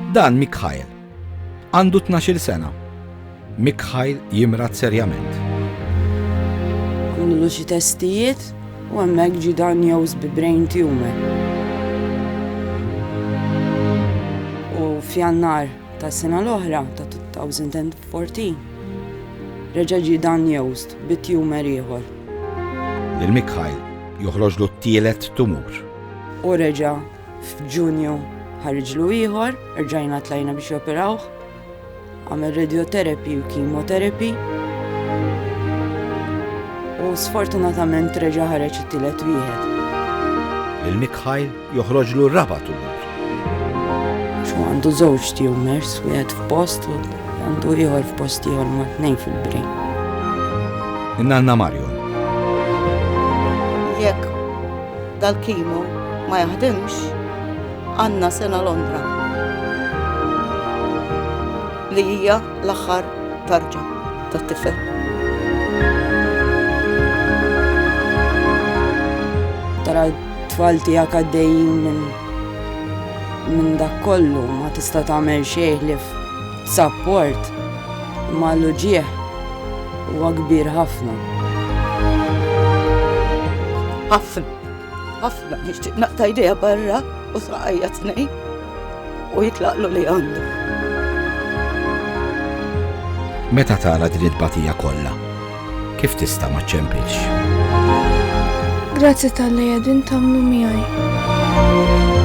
Dan Mikhail. Għandu 12 sena. Mikhail jimrat serjament. Għamlu xi testijiet u hemmhekk ġie diagnosed bi brain tumor. U f'Jannar tas-sena l-oħra ta' 2014 reġa' ġie diagnosed bi tumor ieħor. Lil Mikhail joħroġlu t-tielet tumur. U reġa' f'Ġunju ħarġlu ieħor, rġajna tlajna biex joperawh, għamel radiotherapy u chemotherapy. U sfortunatament reġa' ħareġ it-tielet wieħed. Lil Mikhail joħroġlu r-raba' tumur. Xu għandu żewġ tumors, wieħed f'post u għandu ieħor f'post ieħor ma' tnejn fil-brain. Nanna Marion. Jekk dal-kimo ma jaħdimx, għandna sena Londra li hija l-aħħar tarġa tat-tifel. Tara t-tfal tiegħek għaddejjin minn dak kollu ma tista' tagħmel xejn li f'sapport ma l-ġieħ huwa kbir ħafna. Ħafna nixtieq naqta' idea barra u saqajja tnejn u jitlaqlu li għandu. Meta tara din il-batija kollha, kif tista' ma ċċempilx? Grazzi tal-li għedin tagħmlu miegħi.